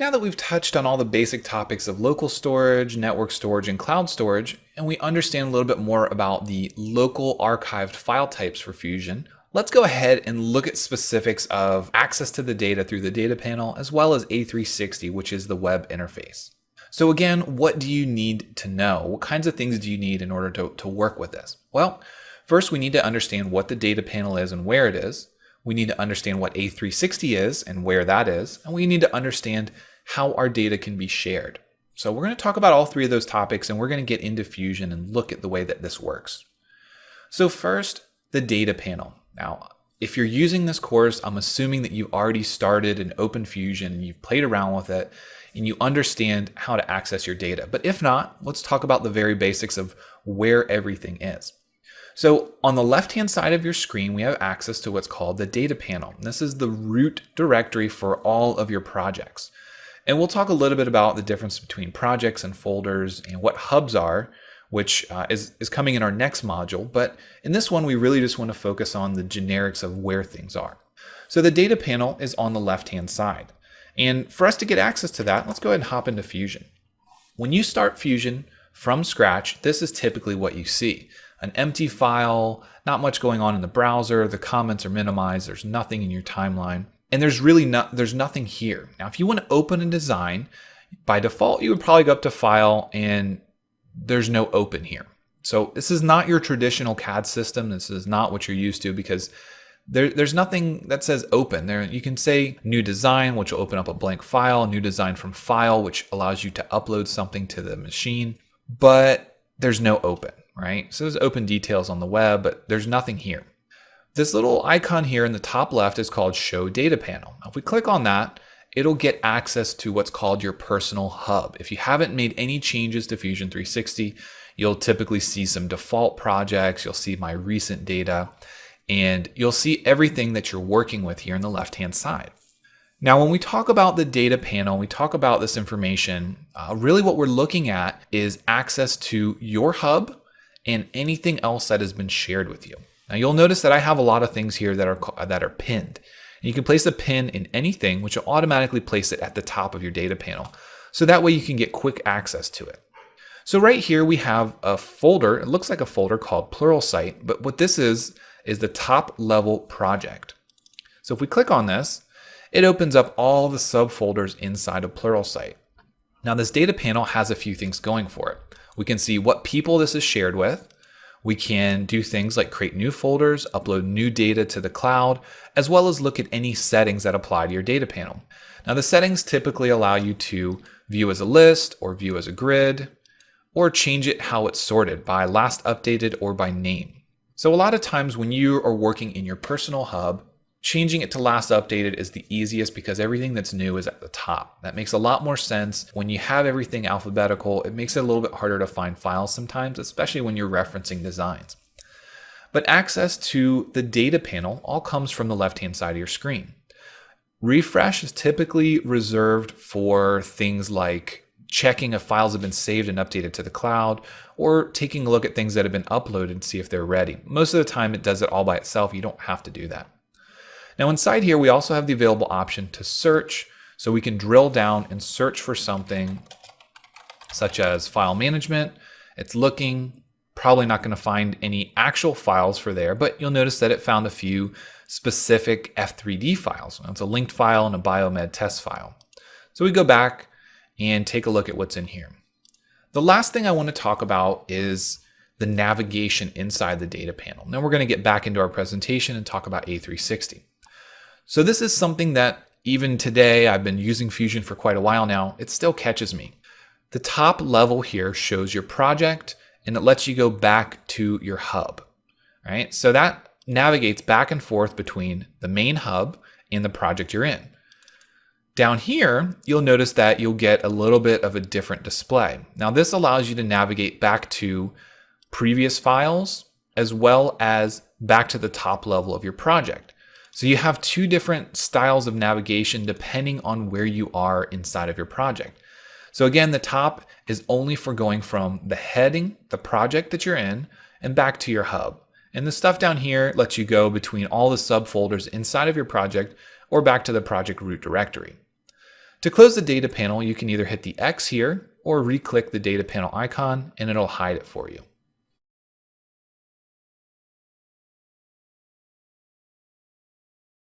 Now that we've touched on all the basic topics of local storage, network storage, and cloud storage, and we understand a little bit more about the local archived file types for Fusion, let's go ahead and look at specifics of access to the data through the data panel, as well as A360, which is the web interface. So again, what do you need to know? What kinds of things do you need in order to work with this? Well, first we need to understand what the data panel is and where it is. We need to understand what A360 is and where that is. And we need to understand how our data can be shared. So we're going to talk about all three of those topics, and we're going to get into Fusion and look at the way that this works. So first, the data panel. Now, if you're using this course, I'm assuming that you've already started and opened Fusion and you've played around with it and you understand how to access your data. But if not, let's talk about the very basics of where everything is. So on the left-hand side of your screen, we have access to what's called the data panel. This is the root directory for all of your projects. And we'll talk a little bit about the difference between projects and folders and what hubs are, which is coming in our next module. But in this one, we really just want to focus on the generics of where things are. So the data panel is on the left-hand side. And for us to get access to that, let's go ahead and hop into Fusion. When you start Fusion from scratch, this is typically what you see. An empty file, not much going on in the browser, the comments are minimized, there's nothing in your timeline. And there's nothing here. Now, if you want to open a design, by default, you would probably go up to File, and there's no open here. So this is not your traditional CAD system. This is not what you're used to, because there's nothing that says open. There, you can say new design, which will open up a blank file, new design from file, which allows you to upload something to the machine, but there's no open, right? So there's open details on the web, but there's nothing here. This little icon here in the top left is called Show Data Panel. Now, if we click on that, it'll get access to what's called your personal hub. If you haven't made any changes to Fusion 360, you'll typically see some default projects, you'll see my recent data, and you'll see everything that you're working with here on the left-hand side. Now, when we talk about the data panel, we talk about this information, really what we're looking at is access to your hub and anything else that has been shared with you. Now you'll notice that I have a lot of things here that are pinned. And you can place a pin in anything, which will automatically place it at the top of your data panel. So that way you can get quick access to it. So right here we have a folder. It looks like a folder called Pluralsight, but what this is the top level project. So if we click on this, it opens up all the subfolders inside of Pluralsight. Now this data panel has a few things going for it. We can see what people this is shared with. We can do things like create new folders, upload new data to the cloud, as well as look at any settings that apply to your data panel. Now the settings typically allow you to view as a list or view as a grid, or change it how it's sorted by last updated or by name. So a lot of times when you are working in your personal hub, changing it to last updated is the easiest because everything that's new is at the top. That makes a lot more sense. When you have everything alphabetical, it makes it a little bit harder to find files sometimes, especially when you're referencing designs. But access to the data panel all comes from the left-hand side of your screen. Refresh is typically reserved for things like checking if files have been saved and updated to the cloud, or taking a look at things that have been uploaded to see if they're ready. Most of the time it does it all by itself. You don't have to do that. Now inside here, we also have the available option to search. So we can drill down and search for something such as file management. It's looking, probably not going to find any actual files for there, but you'll notice that it found a few specific F3D files. It's a linked file and a biomed test file. So we go back and take a look at what's in here. The last thing I want to talk about is the navigation inside the data panel. Now we're going to get back into our presentation and talk about A360. So this is something that even today, I've been using Fusion for quite a while now, it still catches me. The top level here shows your project and it lets you go back to your hub, right? So that navigates back and forth between the main hub and the project you're in. Down here, you'll notice that you'll get a little bit of a different display. Now this allows you to navigate back to previous files as well as back to the top level of your project. So you have two different styles of navigation depending on where you are inside of your project. So again, the top is only for going from the heading, the project that you're in, and back to your hub. And the stuff down here lets you go between all the subfolders inside of your project or back to the project root directory. To close the data panel, you can either hit the X here or re-click the data panel icon and it'll hide it for you.